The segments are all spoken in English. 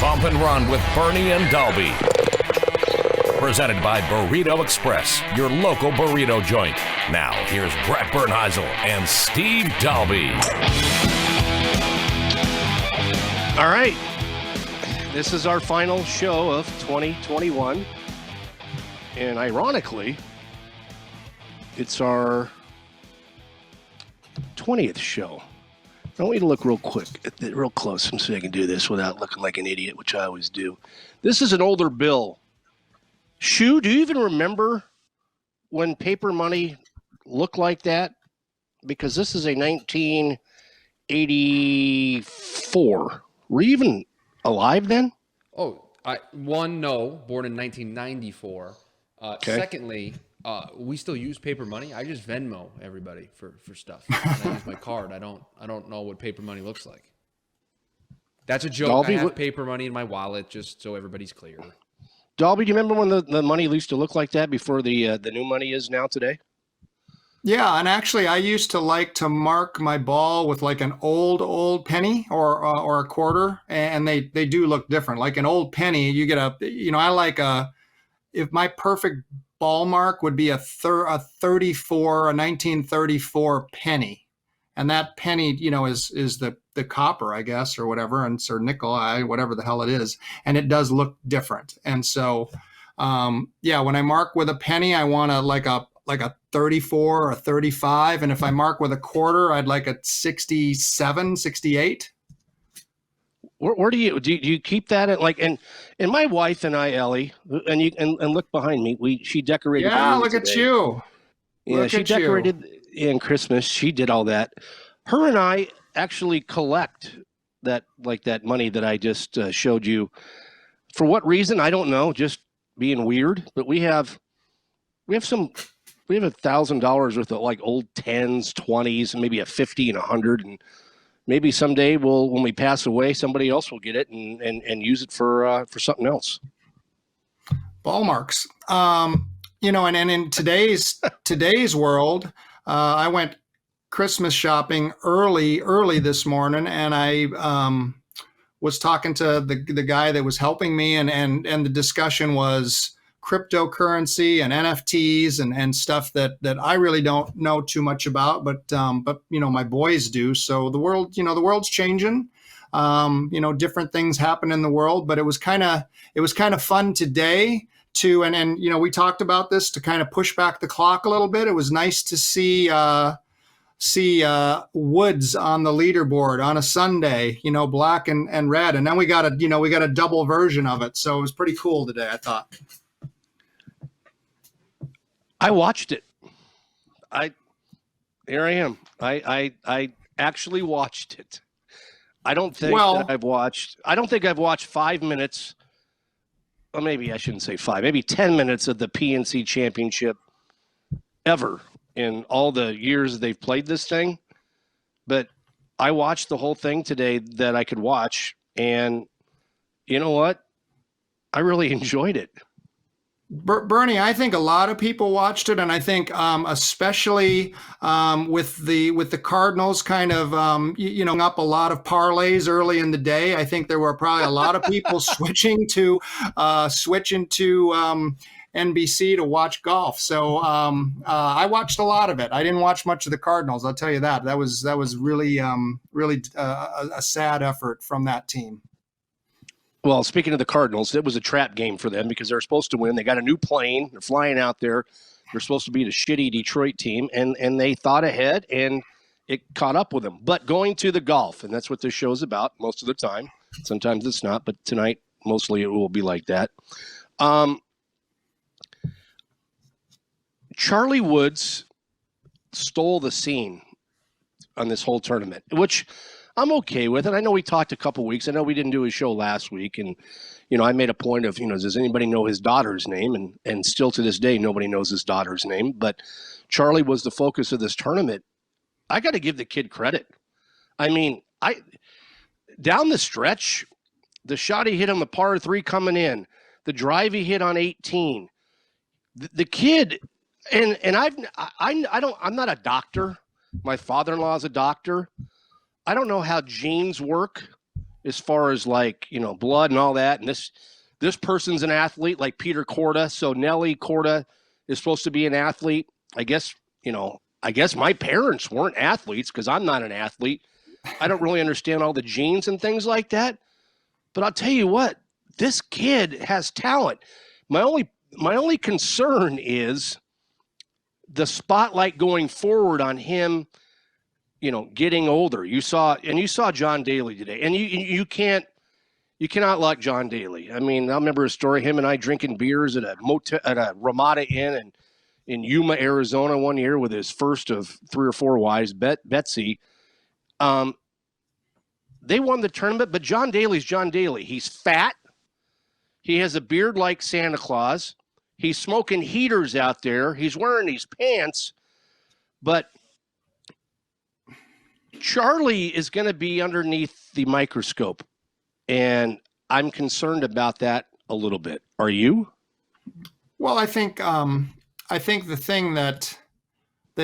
Bump and Run with Bernie and Dahlby. Presented by Burrito Express, your local burrito joint. Now, here's Brett Bernheisel and Steve Dahlby. All right. This is our final show of 2021. And ironically, it's our 20th show. I want you to look real close, so I can do this without looking like an idiot, which I always do. This is an older bill. Shu, do you even remember when paper money looked like that? Because this is a 1984. Were you even alive then? Oh, no, born in 1994. Okay. Secondly, we still use paper money. I just Venmo everybody for stuff. And I use my card. I don't know what paper money looks like. That's a joke. Dahlby, I have paper money in my wallet, just so everybody's clear. Dahlby, do you remember when the money used to look like that before the new money is now today? Yeah, and actually, I used to like to mark my ball with like an old penny or a quarter, and they do look different. Like an old penny, you get I like if my perfect ball mark would be a 1934 penny, and that penny, is the copper, I guess, or whatever, and or nickel, whatever the hell it is, and it does look different. And so, when I mark with a penny, I want like a 34 or a 35, and if I mark with a quarter, I'd like a 67, 68. Where do you keep that at? And my wife and I, Ellie, and look behind me. She decorated. Yeah, look at you. Yeah, she decorated in Christmas. She did all that. Her and I actually collect that money that I just showed you. For what reason? I don't know. Just being weird. But we have $1,000 worth of like old 10s, 20s, and maybe a 50 and 100, and maybe someday when we pass away, somebody else will get it and use it for something else. Ball marks. And in today's world, I went Christmas shopping early this morning, and I was talking to the guy that was helping me, and the discussion was cryptocurrency and NFTs and stuff that I really don't know too much about, but my boys do. So the world's changing. Different things happen in the world, but it was kind of fun today to and we talked about this to kind of push back the clock a little bit. It was nice to see Woods on the leaderboard on a Sunday, black and red, and then we got a double version of it. So it was pretty cool today, I thought. I watched it. Here I am. I actually watched it. I don't think I've watched 5 minutes, or maybe I shouldn't say 5, maybe 10 minutes of the PNC Championship ever in all the years they've played this thing. But I watched the whole thing today that I could watch, and you know what? I really enjoyed it. Bernie, I think a lot of people watched it, and I think especially with the Cardinals kind of up a lot of parlays early in the day. I think there were probably a lot of people switching to NBC to watch golf. So I watched a lot of it. I didn't watch much of the Cardinals. I'll tell you that. That was really a sad effort from that team. Well, speaking of the Cardinals, it was a trap game for them because they're supposed to win. They got a new plane. They're flying out there. They're supposed to beat a shitty Detroit team, and they thought ahead, and it caught up with them. But going to the golf, and that's what this show's about most of the time. Sometimes it's not, but tonight, mostly it will be like that. Charlie Woods stole the scene on this whole tournament, which I'm okay with it. I know we talked a couple weeks. I know we didn't do his show last week. And, I made a point of, does anybody know his daughter's name? And still to this day, nobody knows his daughter's name. But Charlie was the focus of this tournament. I got to give the kid credit. I mean, down the stretch, the shot he hit on the par 3 coming in, the drive he hit on 18, the kid, and I'm not a doctor. My father-in-law is a doctor. I don't know how genes work as far as like, blood and all that. And this person's an athlete like Peter Korda. So Nelly Korda is supposed to be an athlete. I guess my parents weren't athletes because I'm not an athlete. I don't really understand all the genes and things like that. But I'll tell you what, this kid has talent. My only concern is the spotlight going forward on him, getting older. You saw John Daly today, and you cannot lock John Daly. I mean, I remember a story, him and I drinking beers at a Ramada Inn in Yuma, Arizona one year with his first of 3 or 4 wives, Betsy. They won the tournament, but John Daly's John Daly. He's fat. He has a beard like Santa Claus. He's smoking heaters out there. He's wearing these pants. But Charlie is going to be underneath the microscope. And I'm concerned about that a little bit. Are you? Well, I think the thing that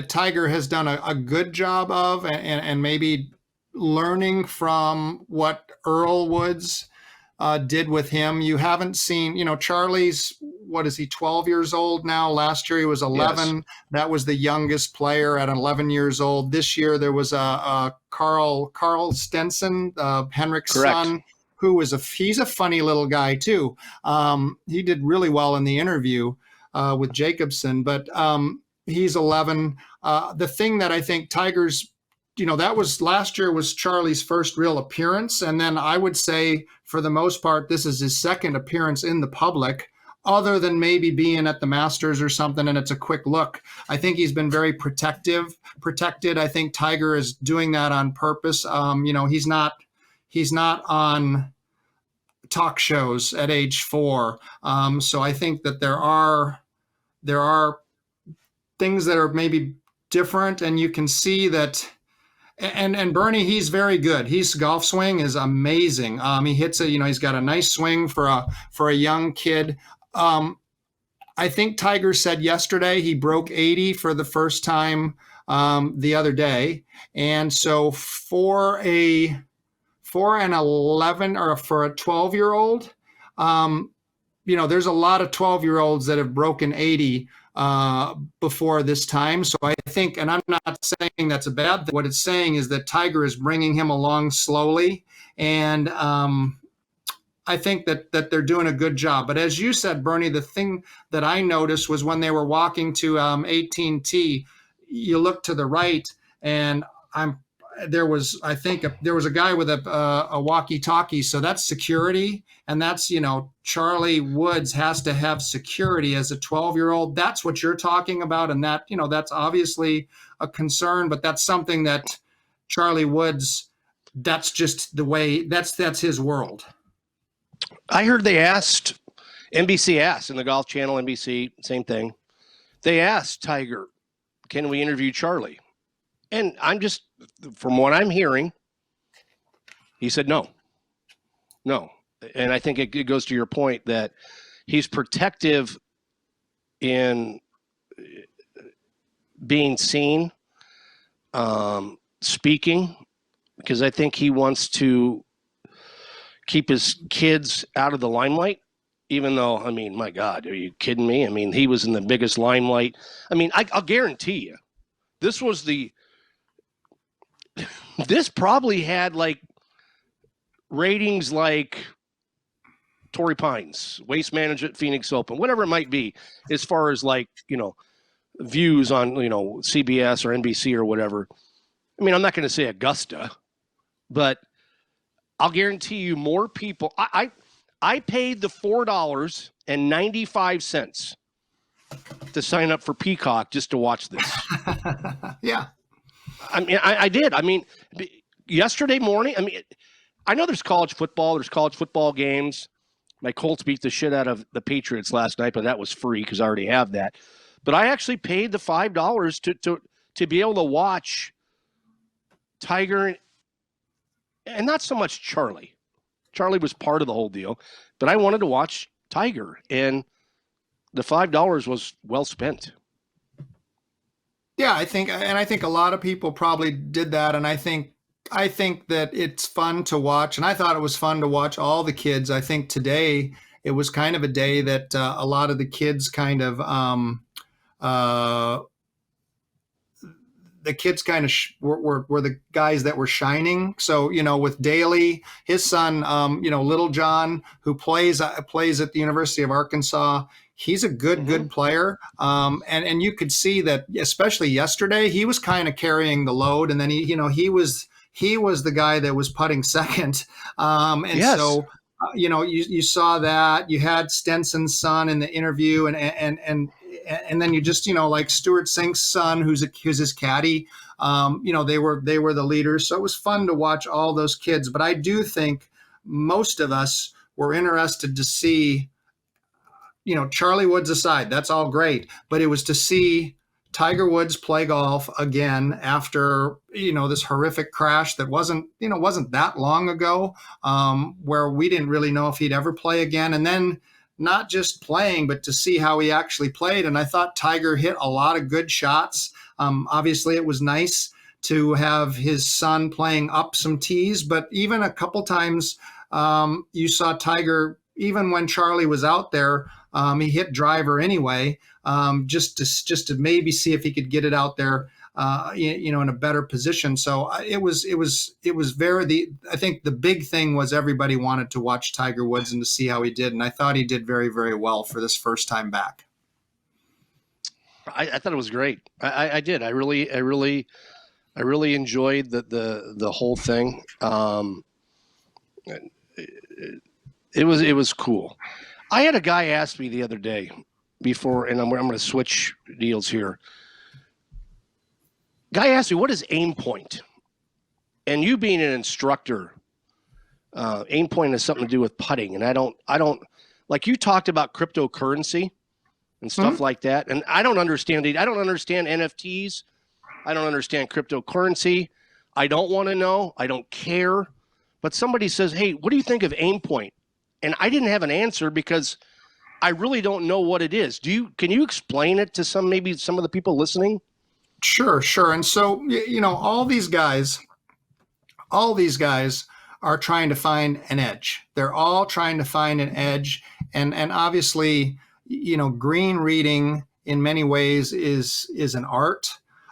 Tiger has done a good job of, and maybe learning from what Earl Woods did with him. You haven't seen, Charlie's, what is he, 12 years old now? Last year he was 11. Yes. That was the youngest player at 11 years old. This year there was a Carl Stenson, Henrik's son, who was he's a funny little guy too. He did really well in the interview with Jacobson, but he's 11. The thing that I think Tiger's, that was last year was Charlie's first real appearance. And then I would say for the most part, this is his second appearance in the public, other than maybe being at the Masters or something. And it's a quick look. I think he's been very protected. I think Tiger is doing that on purpose. He's not on talk shows at age 4. So I think that there are things that are maybe different, and you can see that. And Bernie, he's very good. His golf swing is amazing. He hits it. He's got a nice swing for a young kid. I think Tiger said yesterday he broke 80 for the first time the other day, and so for an 11 or for a 12-year-old, there's a lot of 12-year-olds that have broken 80 before this time. So I think, and I'm not saying that's a bad thing, what it's saying is that Tiger is bringing him along slowly. And I think that they're doing a good job. But as you said, Bernie, the thing that I noticed was when they were walking to 18T, you look to the right, and there was a guy with a walkie-talkie. So that's security. And that's, Charlie Woods has to have security as a 12-year-old. That's what you're talking about. And that, that's obviously a concern, but that's something that Charlie Woods, that's just the way, that's his world. I heard NBC asked in the Golf Channel, NBC, same thing. They asked Tiger, can we interview Charlie? And from what I'm hearing, he said no. And I think it goes to your point that he's protective in being seen, speaking, because I think he wants to keep his kids out of the limelight, even though, my God, are you kidding me? He was in the biggest limelight. I'll guarantee you, this probably had like ratings like Torrey Pines, Waste Management, Phoenix Open, whatever it might be, as far as like, views on, CBS or NBC or whatever. I'm not going to say Augusta, but I'll guarantee you more people. I paid the $4.95 to sign up for Peacock just to watch this. Yeah. I did. Yesterday morning, I know there's college football games. My Colts beat the shit out of the Patriots last night, but that was free because I already have that. But I actually paid the $5 to be able to watch Tiger and not so much Charlie. Charlie was part of the whole deal, but I wanted to watch Tiger, and the $5 was well spent. Yeah, I think a lot of people probably did that, and I think I think that it's fun to watch, and I thought it was fun to watch all the kids. I think today it was kind of a day that a lot of the kids kind of uh, were the guys that were shining. So, with Daly, his son, Little John, who plays at the University of Arkansas, he's a good player. And you could see that, especially yesterday, he was kind of carrying the load. And then he was the guy that was putting second. And Yes. so, you saw that. You had Stenson's son in the interview, and then you just, like Stuart Sink's son, who's his caddy, they were the leaders. So it was fun to watch all those kids. But I do think most of us were interested to see, Charlie Woods aside, that's all great, but it was to see Tiger Woods play golf again after, this horrific crash that wasn't that long ago, where we didn't really know if he'd ever play again. And then not just playing, but to see how he actually played. And I thought Tiger hit a lot of good shots. Obviously, it was nice to have his son playing up some tees, but even a couple times you saw Tiger, even when Charlie was out there, he hit driver anyway, just to maybe see if he could get it out there, in a better position. So it was I think the big thing was everybody wanted to watch Tiger Woods and to see how he did. And I thought he did very, very well for this first time back. I thought it was great. I did. I really enjoyed the whole thing. It was cool. I had a guy ask me the other day before, and I'm going to switch deals here. Guy asked me, what is aim point? And you being an instructor, aim point has something to do with putting. And I don't like you talked about cryptocurrency and stuff like that. And I don't understand it. I don't understand NFTs. I don't understand cryptocurrency. I don't want to know. I don't care. But somebody says, hey, what do you think of aim point? And I didn't have an answer because I really don't know what it is. Can you explain it to maybe some of the people listening? Sure. And so, all these guys are trying to find an edge. They're all trying to find an edge. And obviously, green reading in many ways is an art.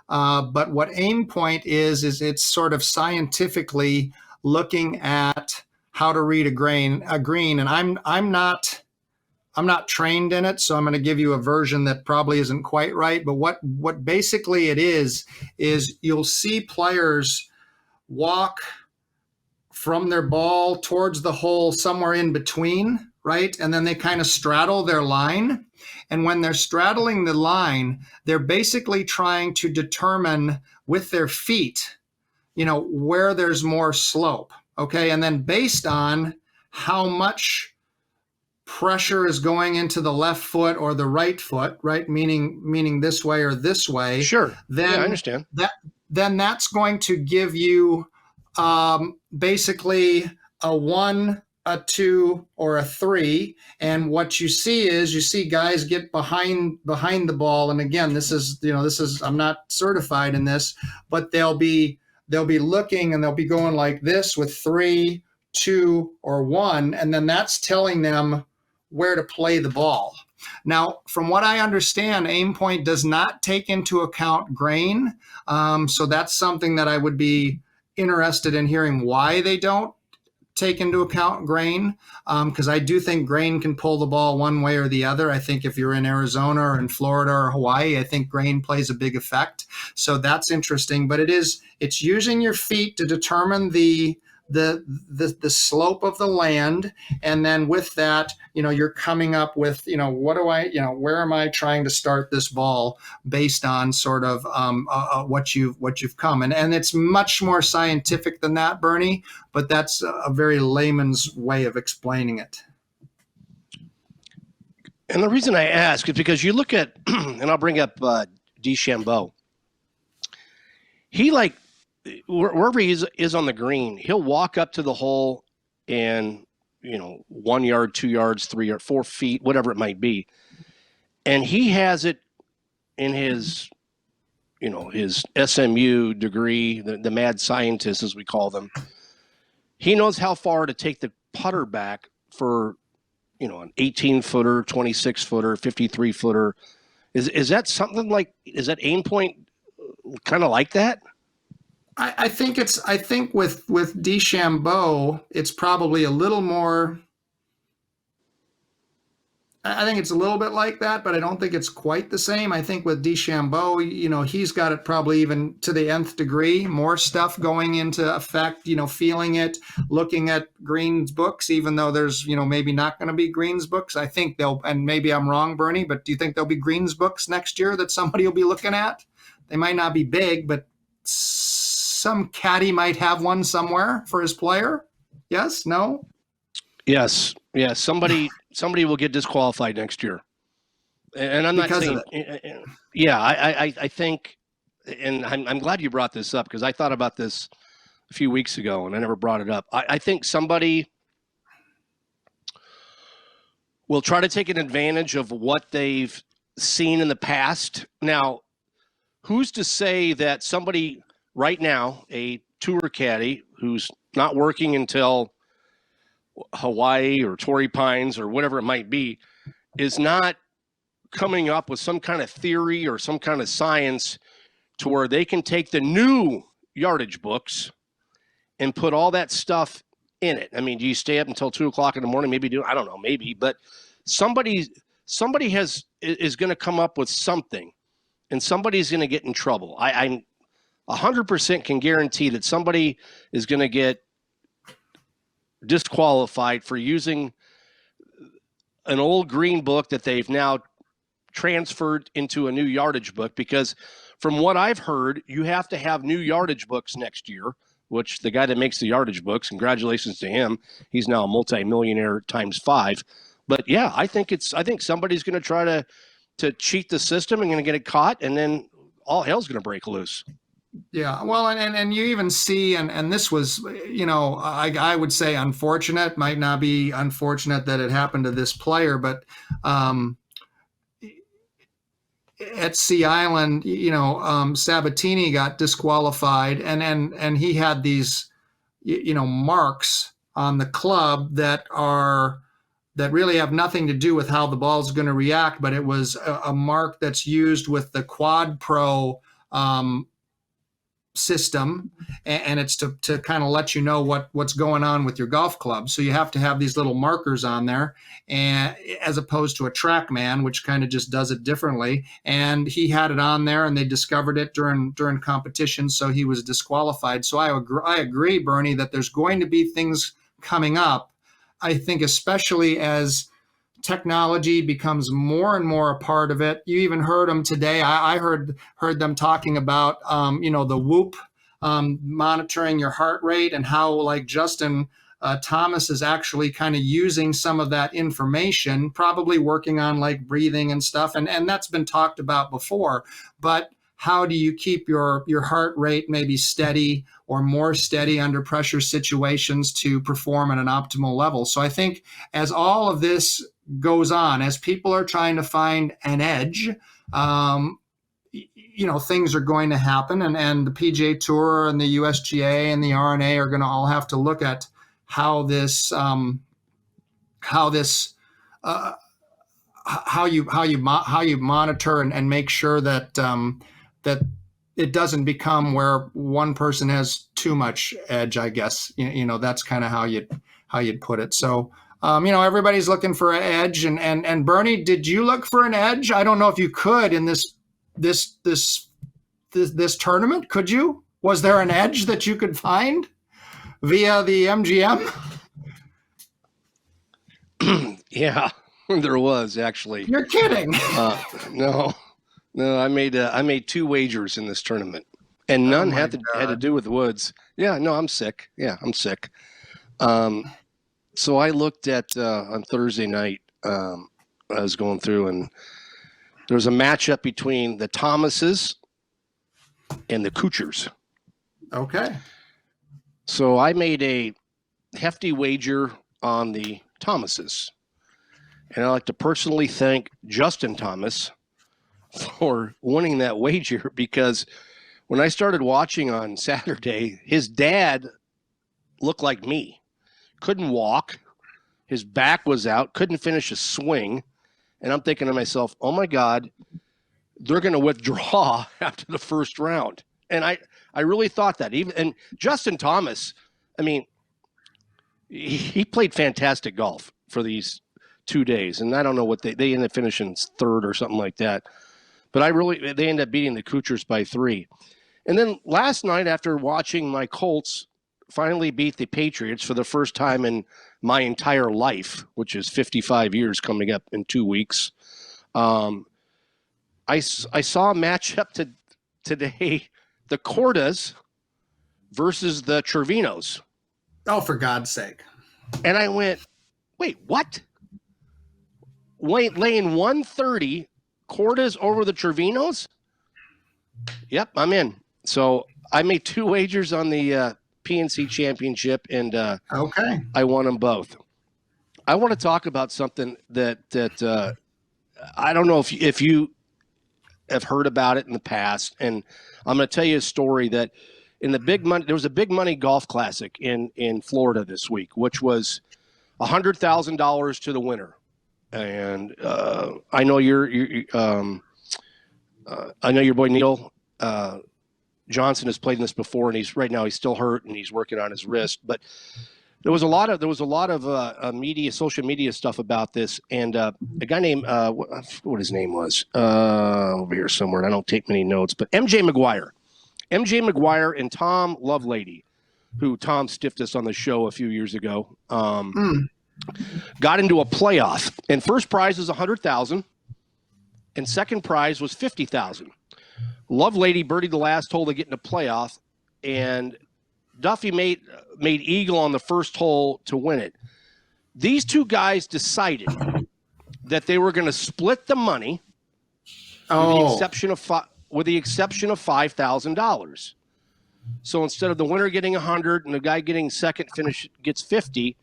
But what aim point is it's sort of scientifically looking at how to read a green. And I'm not trained in it, so I'm going to give you a version that probably isn't quite right. But what basically it is you'll see players walk from their ball towards the hole somewhere in between, right? And then they kind of straddle their line. And when they're straddling the line, they're basically trying to determine with their feet, where there's more slope. Okay. And then based on how much pressure is going into the left foot or the right foot, right? Meaning this way or this way. Sure. Then I understand. Then that's going to give you basically a 1, a 2, or a 3. And what you see guys get behind the ball. And again, this is I'm not certified in this, but they'll be looking and they'll be going like this with 3, 2, or 1, and then that's telling them where to play the ball. Now, from what I understand, aim point does not take into account grain. So that's something that I would be interested in hearing why they don't take into account grain, because I do think grain can pull the ball one way or the other. I think if you're in Arizona or in Florida or Hawaii, I think grain plays a big effect. So that's interesting. But it's using your feet to determine the slope of the land, and then with that, you're coming up with, where am I trying to start this ball based on sort of what you've come, and it's much more scientific than that, Bernie, but that's a very layman's way of explaining it. And the reason I ask is because you look at, and I'll bring up DeChambeau. He wherever he is on the green, he'll walk up to the hole and, 1 yard, 2 yards, 3 or 4 feet, whatever it might be. And he has it in his his SMU degree, the mad scientist, as we call them. He knows how far to take the putter back for, an 18-footer, 26-footer, 53-footer. Is that something like, is that aim point kind of like that? I think with DeChambeau, it's probably a little more. I think it's a little bit like that, but I don't think it's quite the same. I think with DeChambeau, he's got it probably even to the nth degree, more stuff going into effect, feeling it, looking at Green's books, even though there's, maybe not going to be Green's books. I think and maybe I'm wrong, Bernie, but do you think there'll be Green's books next year that somebody will be looking at? They might not be big, but some caddy might have one somewhere for his player. Yes? No? Yes. Yeah. Somebody will get disqualified next year. And I'm not saying, yeah, I think, and I'm glad you brought this up because I thought about this a few weeks ago and I never brought it up. I think somebody will try to take an advantage of what they've seen in the past. Now, who's to say that somebody right now, a tour caddy who's not working until Hawaii or Torrey Pines or whatever it might be, is not coming up with some kind of theory or some kind of science to where they can take the new yardage books and put all that stuff in it. I mean, do you stay up until 2:00 in the morning? Maybe I don't know, maybe, but somebody is going to come up with something and somebody's going to get in trouble. I'm 100% can guarantee that somebody is going to get disqualified for using an old green book that they've now transferred into a new yardage book, because from what I've heard, you have to have new yardage books next year, which the guy that makes the yardage books, congratulations to him. He's now a multimillionaire times 5. But yeah, I think somebody's going to try to cheat the system and going to get it caught, and then all hell's going to break loose. Yeah, well, and you even see, and this was, I would say unfortunate, might not be unfortunate that it happened to this player, but at Sea Island, Sabatini got disqualified, and he had these, marks on the club that really have nothing to do with how the ball's going to react, but it was a mark that's used with the Quad Pro system, and it's to kind of let you know what's going on with your golf club. So you have to have these little markers on there, and as opposed to a TrackMan, which kind of just does it differently. And he had it on there, and they discovered it during competition, so he was disqualified. So I agree, Bernie, that there's going to be things coming up. I think especially as technology becomes more and more a part of it. You even heard them today. I heard them talking about, the Whoop, monitoring your heart rate, and how like Justin Thomas is actually kind of using some of that information, probably working on like breathing and stuff. And that's been talked about before, but how do you keep your heart rate maybe steady or more steady under pressure situations to perform at an optimal level? So I think as all of this goes on, as people are trying to find an edge, things are going to happen, and the PGA Tour and the USGA and the R&A are going to all have to look at how you monitor and make sure that that it doesn't become where one person has too much edge, I guess. That's kind of how you'd put it. So everybody's looking for an edge, and Bernie, did you look for an edge? I don't know if you could in this tournament. Could you? Was there an edge that you could find via the MGM? Yeah, there was actually. You're kidding. No, I made 2 wagers in this tournament, and none had to do with Woods. Yeah, no, I'm sick. Yeah, I'm sick. So I looked at on Thursday night. I was going through, and there was a matchup between the Thomases and the Kuchers. Okay. So I made a hefty wager on the Thomases, and I'd like to personally thank Justin Thomas for winning that wager, because when I started watching on Saturday, his dad looked like me. Couldn't walk. His back was out. Couldn't finish a swing. And I'm thinking to myself, oh, my God, they're going to withdraw after the first round. And I really thought that. And Justin Thomas, I mean, he played fantastic golf for these 2 days. And I don't know what they ended up finishing third or something like that. But they ended up beating the Kuchers by 3. And then last night, after watching my Colts finally beat the Patriots for the first time in my entire life, which is 55 years coming up in 2 weeks, I saw a matchup today, the Cordas versus the Trevinos. Oh, for God's sake. And I went, wait, what? Laying 130, Cordas over the Trevinos? Yep, I'm in. So I made 2 wagers on the PNC Championship, and okay, I won them both. I want to talk about something that I don't know if you have heard about it in the past, and I'm going to tell you a story that in the there was a big money golf classic in Florida this week, which was $100,000 to the winner. And I know I know your boy Neil Johnson has played in this before, and he's still hurt and he's working on his wrist. But there was a lot of media, social media stuff about this, and a guy named what his name was over here somewhere. I don't take many notes, but MJ McGuire and Tom Lovelady, who Tom stiffed us on the show a few years ago, got into a playoff, and first prize was $100,000, and second prize was $50,000. Lovelady birdied the last hole to get in a playoff, and Duffy made eagle on the first hole to win it. These two guys decided that they were going to split the money, with the exception of $5,000. So instead of the winner getting 100 and the guy getting second finish gets 50,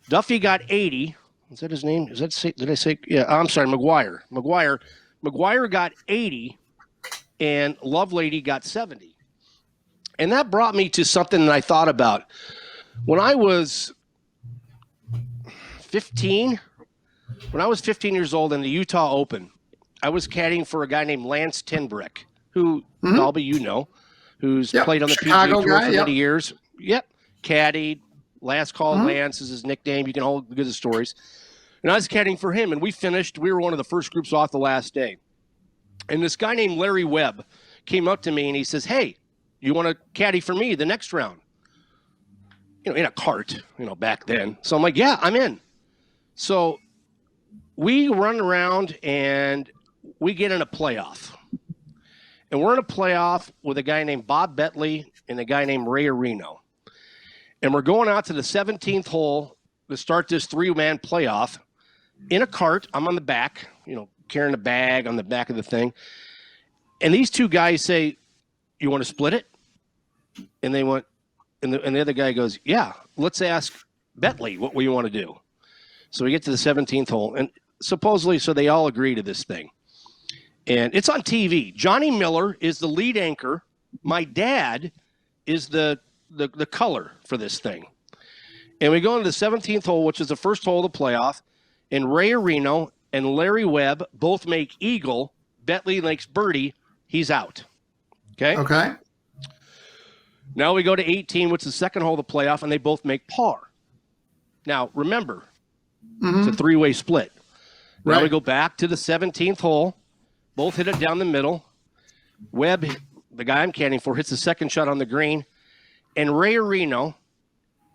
Duffy got 80. Is that his name? Did I say? Yeah, I'm sorry, McGuire. McGuire got 80, and Lovelady got 70. And that brought me to something that I thought about. When I was 15 years old in the Utah Open, I was caddying for a guy named Lance Tenbrick, who, Dahlby, who's played on the Chicago PGA Tour guy, for many years. Yep, caddied. Last call Lance is his nickname. You can all get the stories. And I was caddying for him, and we were one of the first groups off the last day. And this guy named Larry Webb came up to me, and he says, hey, you want to caddy for me the next round? In a cart, back then. So I'm like, yeah, I'm in. So we run around, and we get in a playoff. And we're in a playoff with a guy named Bob Betley and a guy named Ray Areno. And we're going out to the 17th hole to start this 3-man playoff in a cart. I'm on the back, carrying a bag on the back of the thing. And these two guys say, you want to split it? And they went, and the other guy goes, yeah, let's ask Betley what we want to do. So we get to the 17th hole, and supposedly, so they all agree to this thing. And it's on TV. Johnny Miller is the lead anchor. My dad is the color for this thing. And we go into the 17th hole, which is the first hole of the playoff, and Ray Areno and Larry Webb both make eagle. Betley makes birdie. He's out. Okay. Now we go to 18, which is the second hole of the playoff, and they both make par. Now, remember, it's a 3-way split. Now we go back to the 17th hole. Both hit it down the middle. Webb, the guy I'm caddying for, hits the second shot on the green. And Ray Areno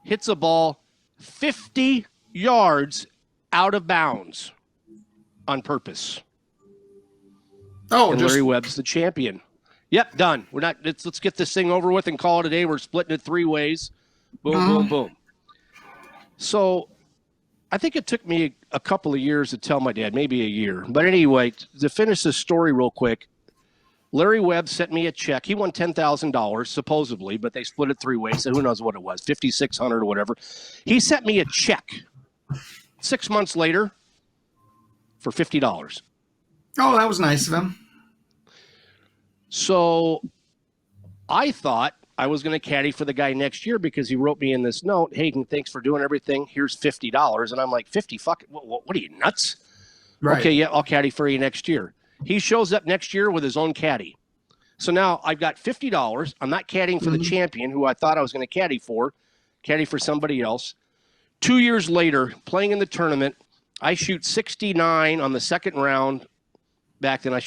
hits a ball 50 yards out of bounds on purpose. And Larry Webb's the champion. Yep, done. Let's get this thing over with and call it a day. We're splitting it 3 ways. Boom, boom, boom. So I think it took me a couple of years to tell my dad, maybe a year. But anyway, to finish this story real quick, Larry Webb sent me a check. He won $10,000, supposedly, but they split it 3 ways, so who knows what it was, $5,600 or whatever. He sent me a check 6 months later for $50. Oh, that was nice of him. So I thought I was going to caddy for the guy next year because he wrote me in this note, Hayden, thanks for doing everything. Here's $50. And I'm like, 50? Fuck it. What are you, nuts? Right. Okay, yeah, I'll caddy for you next year. He shows up next year with his own caddy. So now I've got $50. I'm not caddying for the champion who I thought I was going to caddy for somebody else. 2 years later, playing in the tournament, I shoot 69 on the second round. Back then, I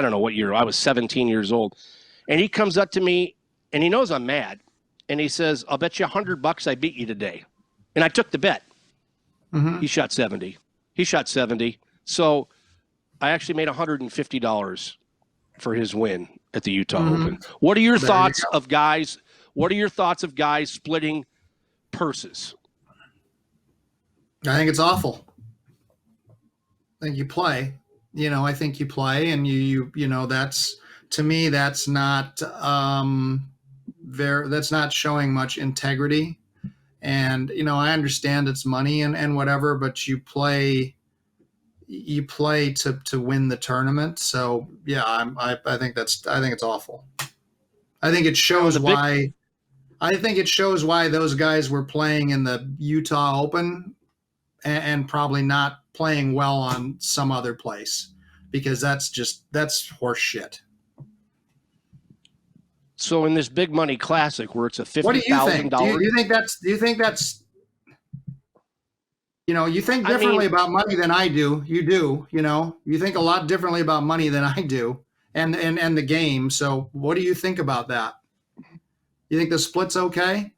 don't know what year. I was 17 years old. And he comes up to me, and he knows I'm mad. And he says, I'll bet you $100 I beat you today. And I took the bet. He shot 70. So I actually made $150 for his win at the Utah Open. What are your thoughts of guys? What are your thoughts of guys splitting purses? I think it's awful. I think you play. I think you play, and you that's, to me, that's not that's not showing much integrity. And I understand it's money and whatever, but you play to win the tournament. So yeah, I think it's awful. I think it shows why those guys were playing in the Utah Open and probably not playing well on some other place, because that's horse shit. So in this big money classic where it's a $50,000, what do you think? Do you think that's you think differently about money than I do. You do, you think a lot differently about money than I do, and the game. So what do you think about that? You think the split's okay?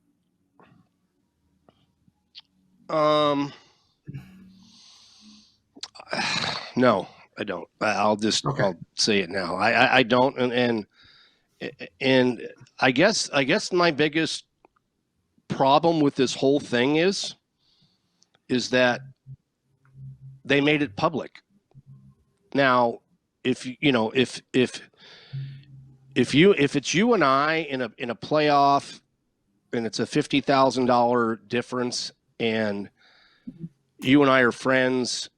No, I don't. I'll say it now. I don't. And I guess my biggest problem with this whole thing is that they made it public. Now, if it's you and I in a playoff, and it's a $50,000 difference, and you and I are friends,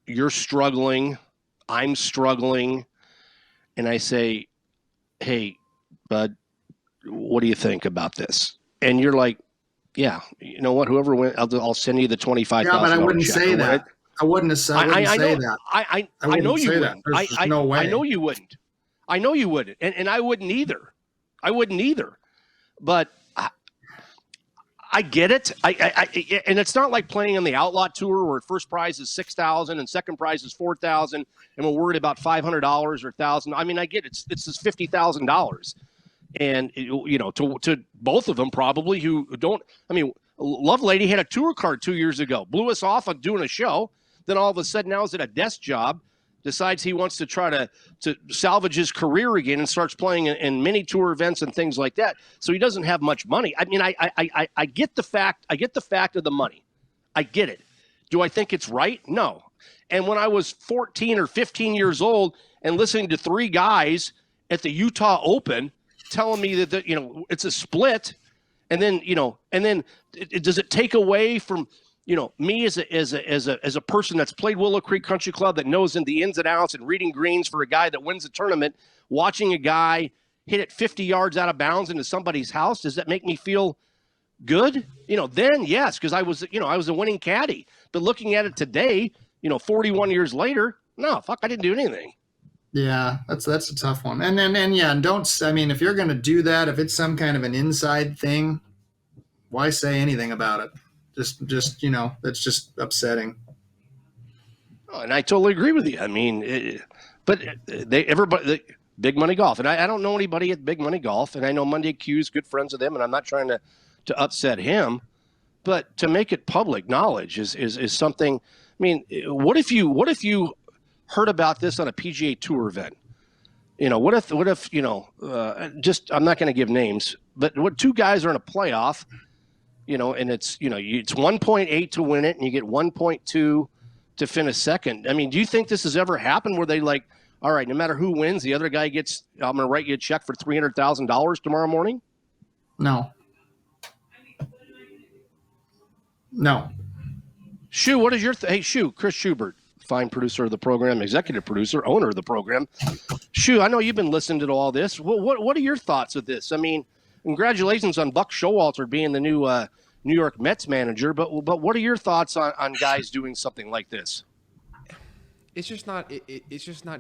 you're struggling, I'm struggling, and I say, hey, bud, what do you think about this? And you're like, yeah, you know what? Whoever wins, I'll send you the $25,000. Yeah, but I wouldn't say that. Right? I wouldn't say that. I know you wouldn't. There's no way. I know you wouldn't. And I wouldn't either. But I get it. And it's not like playing on the Outlaw Tour where first prize is $6,000 and second prize is $4,000, and we're worried about $500 or $1,000. I mean, I get it. It's just $50,000, and to both of them probably who don't. I mean, Lovelady had a tour card 2 years ago, blew us off on doing a show. Then all of a sudden now is at a desk job, decides he wants to try to salvage his career again and starts playing in mini tour events and things like that. So he doesn't have much money. I mean, I get the fact. I get the fact of the money. I get it. Do I think it's right? No. And when I was 14 or 15 years old and listening to three guys at the Utah Open telling me that it's a split, and then does it take away from me as a person that's played Willow Creek Country Club, that knows in the ins and outs and reading greens for a guy that wins a tournament, watching a guy hit it 50 yards out of bounds into somebody's house? Does that make me feel good? Then yes, because I was a winning caddy. But looking at it today, 41 years later, no, fuck, I didn't do anything. Yeah, that's a tough one. And if you're going to do that, if it's some kind of an inside thing, why say anything about it? Just that's just upsetting. Oh, and I totally agree with you. I mean, everybody Big Money Golf, and I don't know anybody at Big Money Golf, and I know Monday Q's good friends of them, and I'm not trying to upset him, but to make it public knowledge is something. I mean, what if you heard about this on a PGA Tour event? What if just, I'm not going to give names, but what two guys are in a playoff, and it's 1.8 to win it, and you get 1.2 to finish second. I mean, do you think this has ever happened where they all right, no matter who wins, the other guy gets, I'm going to write you a check for $300,000 tomorrow morning? No. Shu, what is your hey, Shu, Chris Schubert, fine producer of the program, executive producer, owner of the program. Shu, I know you've been listening to all this. What are your thoughts of this? I mean, congratulations on Buck Showalter being the new New York Mets manager, but what are your thoughts on guys doing something like this? It's just not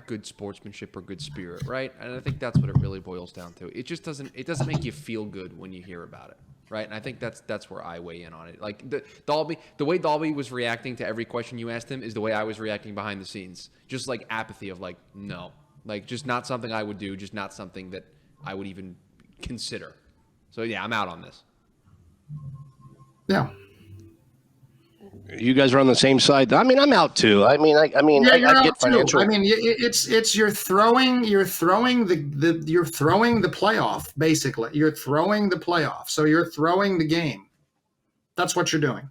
good sportsmanship or good spirit, right? And I think that's what it really boils down to. It doesn't make you feel good when you hear about it, right? And I think that's where I weigh in on it. Like the way Dahlby was reacting to every question you asked him is the way I was reacting behind the scenes. Just like apathy of like, no, like just not something I would do, just not something that I would even consider. So yeah, I'm out on this. Yeah. You guys are on the same side. I mean, I'm out too. I get financial. I mean, it's you're throwing the playoff basically. You're throwing the playoff. So you're throwing the game. That's what you're doing.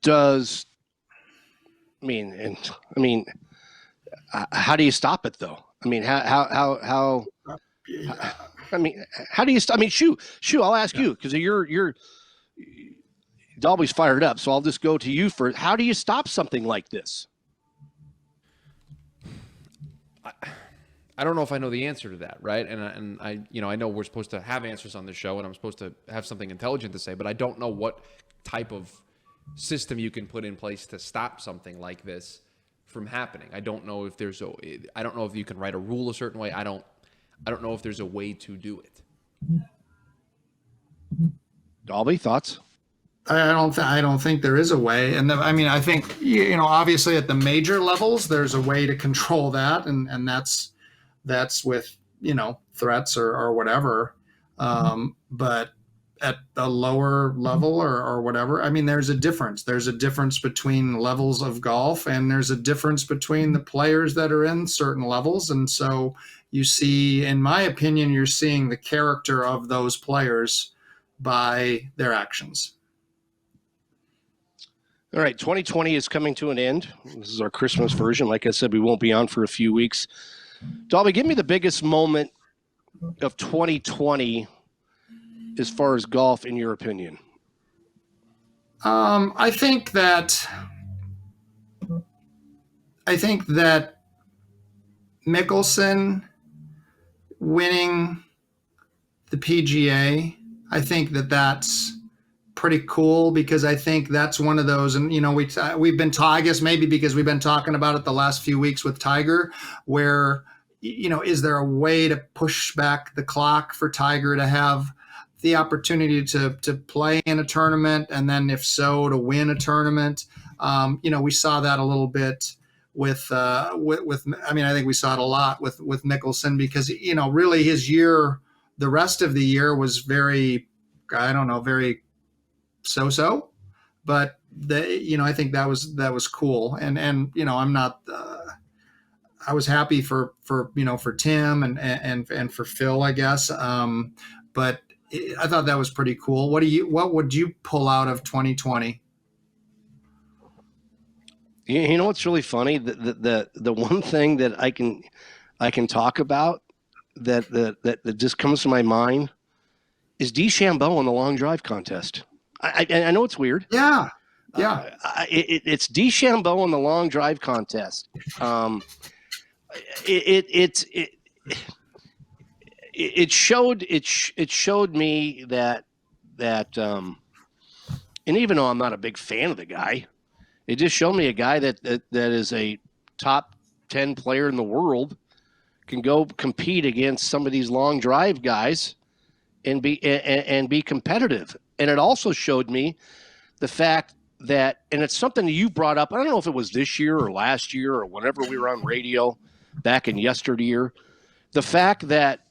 How do you stop it though? I mean, how do you stop? I mean, Shu, I'll ask you because you're Dahlby's fired up, so I'll just go to you for how do you stop something like this? I don't know if I know the answer to that, right? And I know we're supposed to have answers on this show, and I'm supposed to have something intelligent to say, but I don't know what type of system you can put in place to stop something like this from happening. I don't know if I don't know if you can write a rule a certain way. I don't know if there's a way to do it. Dahlby, thoughts? I don't think there is a way. And I think, obviously at the major levels, there's a way to control that. And that's with, threats or whatever. But at the lower level or whatever, there's a difference. There's a difference between levels of golf, and there's a difference between the players that are in certain levels. And so you see, in my opinion, you're seeing the character of those players by their actions. All right, 2020 is coming to an end. This is our Christmas version. Like I said, we won't be on for a few weeks. Dahlby, give me the biggest moment of 2020 as far as golf, in your opinion. I think that Mickelson winning the PGA, I think that's pretty cool, because I think that's one of those, and we've been I guess maybe because we've been talking about it the last few weeks with Tiger, where is there a way to push back the clock for Tiger to have the opportunity to play in a tournament, and then if so, to win a tournament? We saw that a little bit with I think we saw it a lot with Mickelson, because really his year, the rest of the year was very, very so, but I think that was cool, and I'm not. I was happy for Tim and for Phil, I guess, but I thought that was pretty cool. What would you pull out of 2020? You know what's really funny? The one thing that I can talk about that just comes to my mind is DeChambeau in the long drive contest. I know it's weird. Yeah. It's DeChambeau in the long drive contest. It showed me that and even though I'm not a big fan of the guy, it just showed me a guy that is a top 10 player in the world can go compete against some of these long drive guys and be competitive. And it also showed me the fact that, and it's something that you brought up, I don't know if it was this year or last year or whenever we were on radio back in yesteryear, the fact that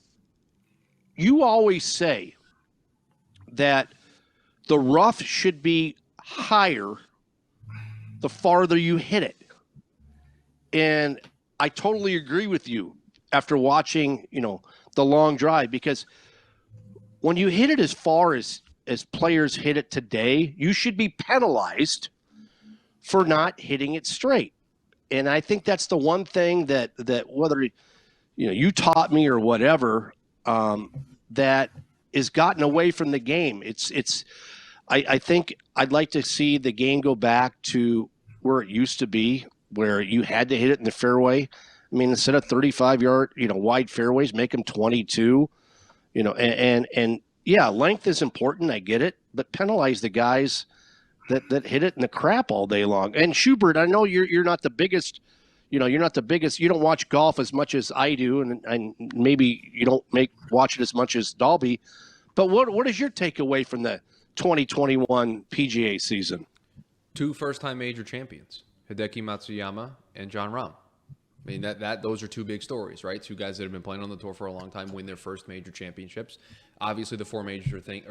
you always say that the rough should be higher the farther you hit it. And I totally agree with you after watching, the long drive, because when you hit it as far as players hit it today, you should be penalized for not hitting it straight. And I think that's the one thing that whether you taught me or whatever, that is gotten away from the game. It's I think I'd like to see the game go back to where it used to be, where you had to hit it in the fairway. I mean, instead of 35-yard, wide fairways, make them 22. And yeah, length is important. I get it, but penalize the guys that hit it in the crap all day long. And Schubert, I know you're not the biggest. You're not the biggest. You don't watch golf as much as I do, and maybe you don't watch it as much as Dahlby. But what is your takeaway from the 2021 PGA season? 2 first-time major champions, Hideki Matsuyama and Jon Rahm. I mean, those are 2 big stories, right? 2 guys that have been playing on the tour for a long time win their first major championships. Obviously, the 4 major thing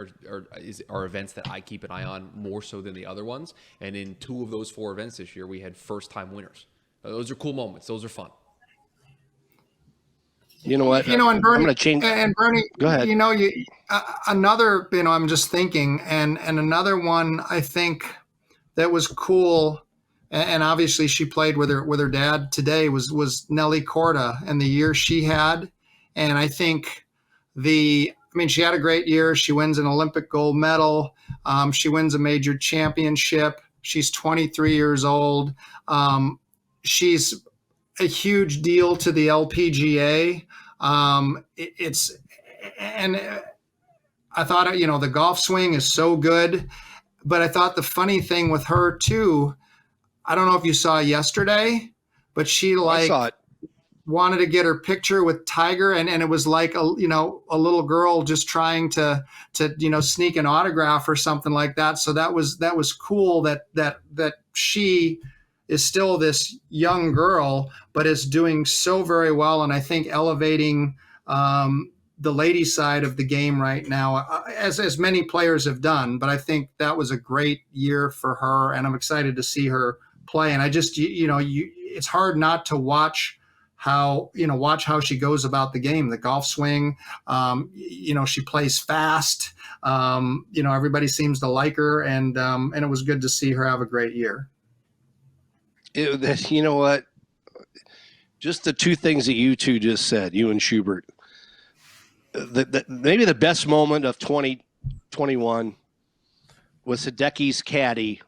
are events that I keep an eye on more so than the other ones. And in 2 of those 4 events this year, we had first-time winners. Those are cool moments. Those are fun. You know what? And Bernie, I'm going to change. And Bernie, go ahead. Another, I'm just thinking, and another one I think that was cool. And obviously, she played with her dad today. Was Nelly Korda and the year she had, and I think she had a great year. She wins an Olympic gold medal. She wins a major championship. She's 23 years old. She's a huge deal to the LPGA. And I thought the golf swing is so good, but I thought the funny thing with her too. I don't know if you saw yesterday, but she I saw it. Wanted to get her picture with Tiger, and it was like a little girl just trying to sneak an autograph or something like that. So that was cool that she is still this young girl, but is doing so very well, and I think elevating the lady side of the game right now, as many players have done. But I think that was a great year for her, and I'm excited to see her play. And I just, it's hard not to watch how she goes about the game, the golf swing. She plays fast. Everybody seems to like her, and it was good to see her have a great year. You know what? Just the 2 things that you 2 just said, you and Schubert. Maybe the best moment of 2021 was Hideki's caddy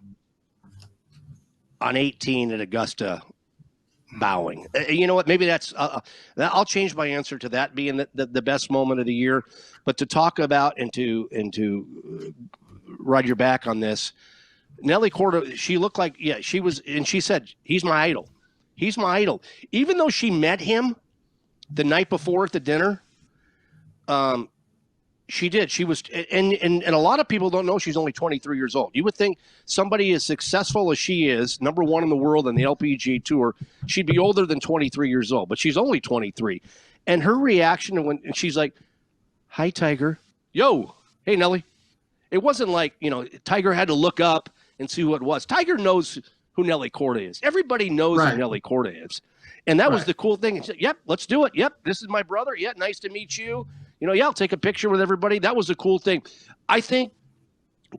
on 18 at Augusta bowing. You know what? Maybe that's I'll change my answer to that being the best moment of the year. But to talk about and to ride your back on this, Nelly Korda, she looked like, she was, and she said, he's my idol. He's my idol. Even though she met him the night before at the dinner, she did. She was, and a lot of people don't know she's only 23 years old. You would think somebody as successful as she is, number 1 in the world on the LPGA Tour, she'd be older than 23 years old, but she's only 23. And her reaction when she's like, "Hi, Tiger." "Yo, hey, Nelly." It wasn't like, Tiger had to look up and see who it was. Tiger knows who Nelly Korda is. Everybody knows who Nelly Korda is. And that was the cool thing. He said, "Yep, let's do it. Yep, this is my brother. Yeah, nice to meet you. I'll take a picture with everybody." That was a cool thing. I think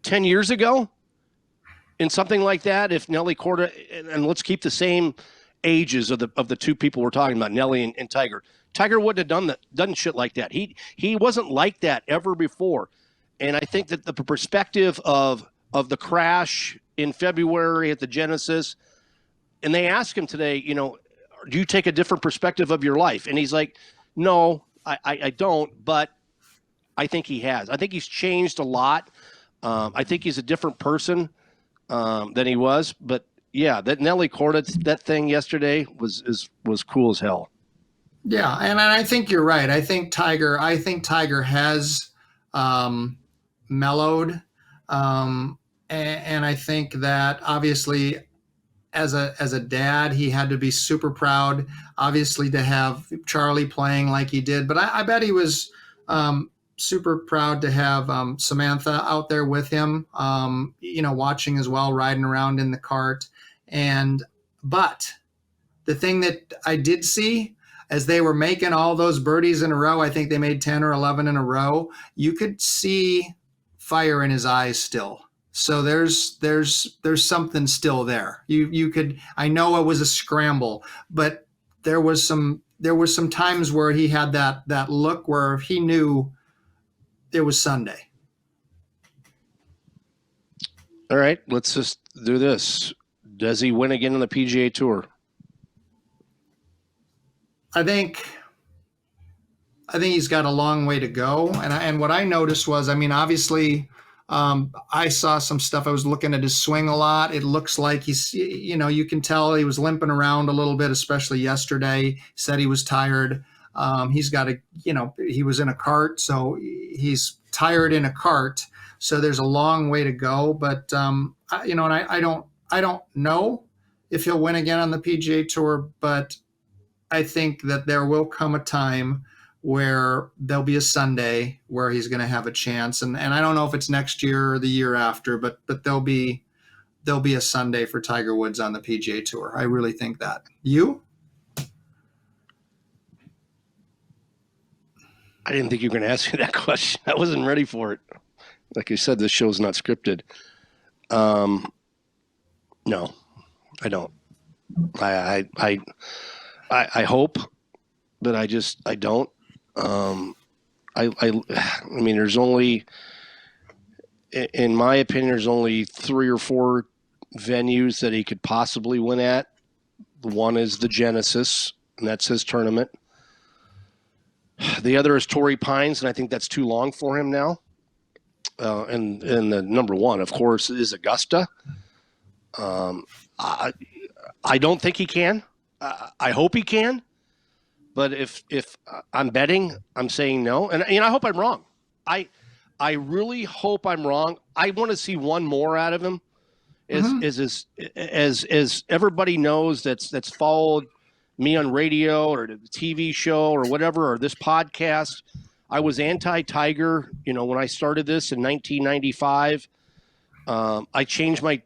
10 years ago, in something like that, if Nelly Korda, and let's keep the same ages of the 2 people we're talking about, Nelly and Tiger. Tiger wouldn't have done shit like that. He wasn't like that ever before. And I think that the perspective of the crash in February at the Genesis, and they asked him today, do you take a different perspective of your life? And he's like, "No, I don't, but I think he has. I think he's changed a lot. I think he's a different person than he was. But yeah, that Nelly Korda, that thing yesterday was cool as hell." Yeah, and I think you're right. I think Tiger has mellowed, and I think that obviously, as a dad, he had to be super proud, obviously, to have Charlie playing like he did. But I bet he was super proud to have Samantha out there with him, watching as well, riding around in the cart. But the thing that I did see, as they were making all those birdies in a row, I think they made 10 or 11 in a row, you could see fire in his eyes still. So there's something still there. You could, I know it was a scramble, but there was some times where he had that look where he knew it was Sunday. All right, let's just do this. Does he win again on the PGA Tour? I think he's got a long way to go. And what I noticed was, I mean, obviously, I saw some stuff. I was looking at his swing a lot. It looks like he's, you can tell he was limping around a little bit, especially yesterday. He said he was tired. He's got he was in a cart, so he's tired in a cart. So there's a long way to go. But, I don't know if he'll win again on the PGA Tour, but I think that there will come a time where there'll be a Sunday where he's going to have a chance. And I don't know if it's next year or the year after, but there'll be a Sunday for Tiger Woods on the PGA Tour. I really think that. You? I didn't think you were going to ask me that question. I wasn't ready for it. Like you said, this show's not scripted. No, I don't. I hope, but I don't. I mean, there's only, in my opinion, there's only 3 or 4 venues that he could possibly win at. One is the Genesis, and that's his tournament. The other is Torrey Pines, and I think that's too long for him now. And the number one, of course, is Augusta. I don't think he can. I hope he can. But if I'm betting, I'm saying no. And I hope I'm wrong. I really hope I'm wrong. I want to see one more out of him. As everybody knows that's followed me on radio or the TV show or whatever, or this podcast, I was anti-Tiger, when I started this in 1995. I changed my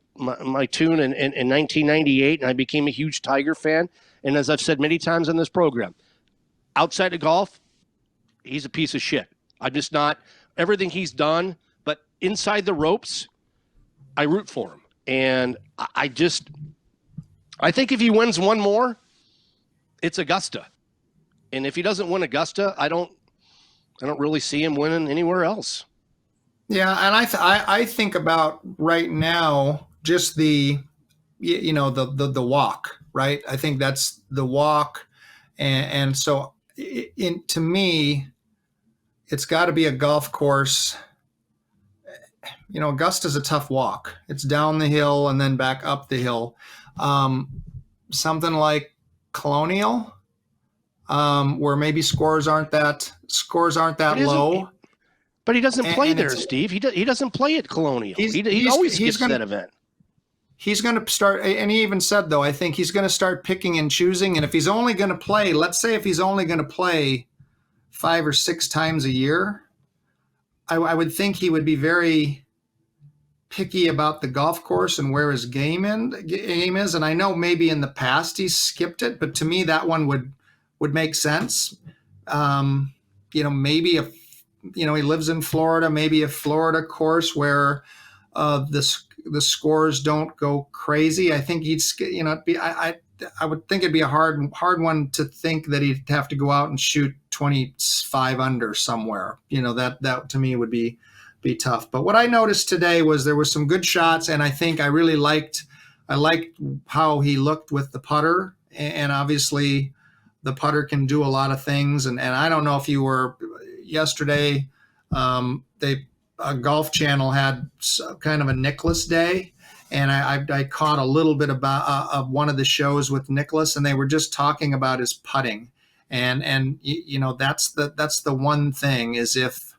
tune in 1998, and I became a huge Tiger fan. And as I've said many times on this program, outside of golf, he's a piece of shit. I'm just not everything he's done, but inside the ropes, I root for him. And I think if he wins one more, it's Augusta. And if he doesn't win Augusta, I don't really see him winning anywhere else. Yeah, and I think about right now just the walk, right? I think that's the walk, and so to me, it's got to be a golf course. Augusta's a tough walk. It's down the hill and then back up the hill. Something like Colonial, where maybe scores aren't that low. But he doesn't play there, Steve. He doesn't play at Colonial. He always skips that event. He's going to start, and he even said, though, I think he's going to start picking and choosing. And if he's only going to play, let's say if he's only going to play 5 or 6 times a year, I would think he would be very picky about the golf course and where his game is. And I know maybe in the past he's skipped it, but to me that one would make sense. Maybe if he lives in Florida, maybe a Florida course where the scores don't go crazy. I think I would think it'd be a hard one to think that he'd have to go out and shoot 25 under somewhere. That to me would be tough. But what I noticed today was there was some good shots, and I think I really liked how he looked with the putter, and obviously the putter can do a lot of things. And I don't know if you were yesterday. Golf Channel had kind of a Nicklaus Day, and I caught a little bit of one of the shows with Nicklaus, and they were just talking about his putting, and that's the one thing is if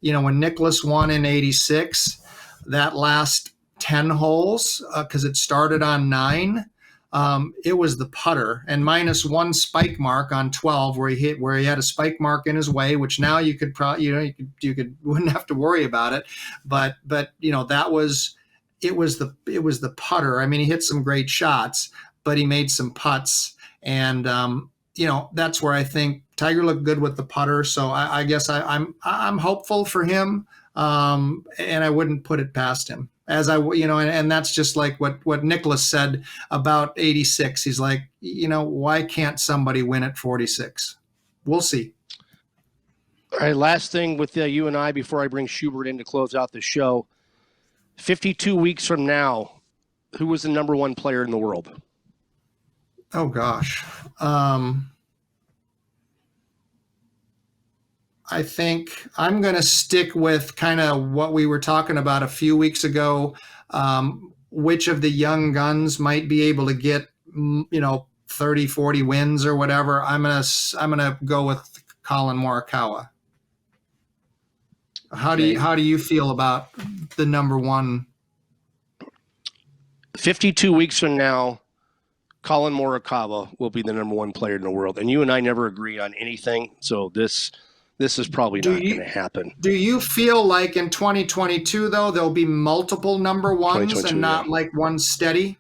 when Nicklaus won in '86, that last 10 holes because it started on 9. It was the putter and minus 1 spike mark on 12 where he had a spike mark in his way, which now you could probably you wouldn't have to worry about it, but it was the putter. I mean, he hit some great shots, but he made some putts, and that's where I think Tiger looked good with the putter. So I guess I'm hopeful for him, and I wouldn't put it past him. And that's just like what Nicklaus said about 86. He's like, why can't somebody win at 46? We'll see. All right, last thing with you and I before I bring Schubert in to close out the show. 52 weeks from now, who was the number one player in the world? Oh gosh. I think I'm going to stick with kind of what we were talking about a few weeks ago. Which of the young guns might be able to get, 30, 40 wins or whatever. I'm going to go with Colin Morikawa. How do you feel about the number one? 52 weeks from now, Colin Morikawa will be the number one player in the world. And you and I never agree on anything, so this is probably not going to happen. Do you feel like in 2022, though, there'll be multiple number ones and not like one steady?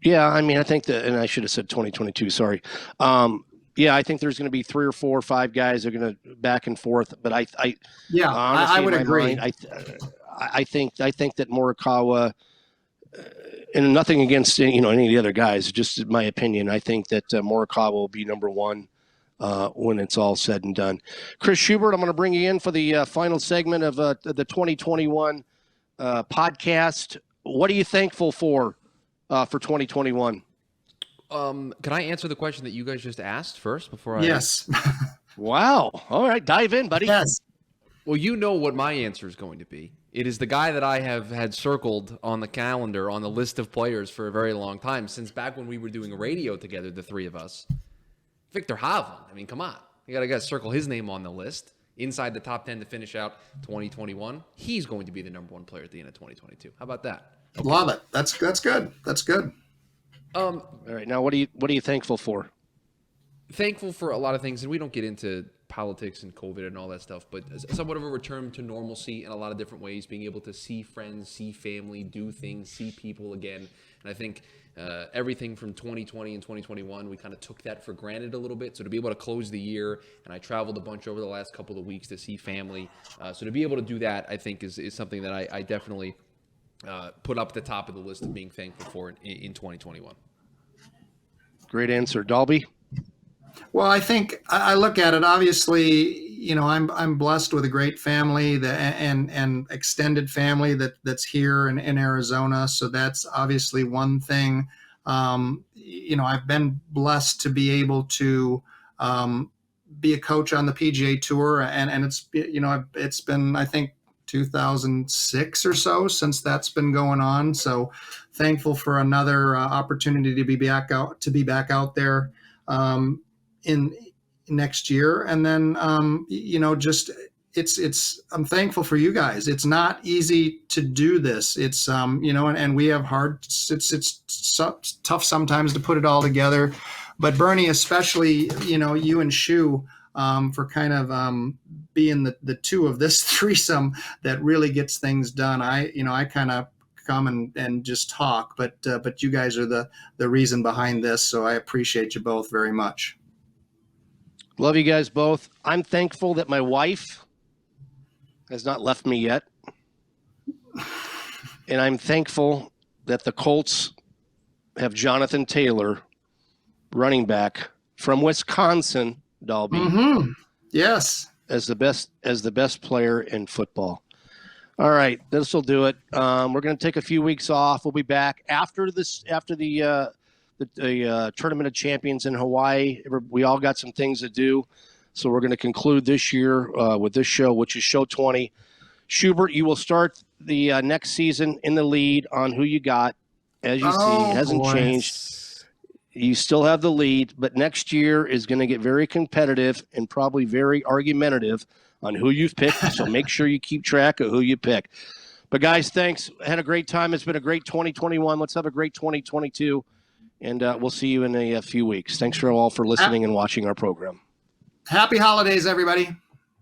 Yeah, I mean, I think that, and I should have said 2022, sorry. Yeah, I think there's going to be 3 or 4 or 5 guys that are going to back and forth. But honestly, I would agree. Mind, I think that Morikawa, and nothing against any of the other guys, just my opinion. I think that Morikawa will be number one when it's all said and done. Chris Schubert, I'm going to bring you in for the final segment of the 2021 podcast. What are you thankful for 2021? Can I answer the question that you guys just asked first before I? Yes. Wow. All right. Dive in, buddy. Yes. Well, you know what my answer is going to be. It is the guy that I have had circled on the calendar, on the list of players for a very long time, since back when we were doing radio together, the three of us. Victor Hovland. I mean, come on. You got to circle his name on the list. Inside the top 10 to finish out 2021. He's going to be the number one player at the end of 2022. How about that? Okay. Love it. That's good. That's good. All right. Now, what are you thankful for? Thankful for a lot of things, and we don't get into politics and COVID and all that stuff, but somewhat of a return to normalcy in a lot of different ways, being able to see friends, see family, do things, see people again. And I think everything from 2020 and 2021, we kind of took that for granted a little bit. So to be able to close the year, and I traveled a bunch over the last couple of weeks to see family. So to be able to do that, I think is something that I definitely put up at the top of the list of being thankful for in 2021. Great answer. Dahlby? Well, I think I look at it, obviously, I'm blessed with a great family and extended family that's here in Arizona. So that's obviously one thing. I've been blessed to be able to be a coach on the PGA Tour. And it's been, I think, 2006 or so since that's been going on. So thankful for another opportunity to be back out there in next year. And then, I'm thankful for you guys. It's not easy to do this. It's, and we have it's tough sometimes to put it all together, but Bernie, especially, you and Shu, for kind of being the two of this threesome that really gets things done. I kind of come and just talk, but you guys are the reason behind this. So I appreciate you both very much. Love you guys both. I'm thankful that my wife has not left me yet. And I'm thankful that the Colts have Jonathan Taylor, running back from Wisconsin, Dahlby. Mm-hmm. Yes. As the best player in football. All right, this will do it. We're going to take a few weeks off. We'll be back after the Tournament of Champions in Hawaii. We all got some things to do, so we're going to conclude this year with this show, which is show 20. Schubert, you will start the next season in the lead on who you got. As you see, it hasn't changed. You still have the lead, but next year is going to get very competitive and probably very argumentative on who you've picked, so make sure you keep track of who you pick. But, guys, thanks. Had a great time. It's been a great 2021. Let's have a great 2022, and we'll see you in a few weeks. Thanks for all for listening and watching our program. Happy holidays, everybody.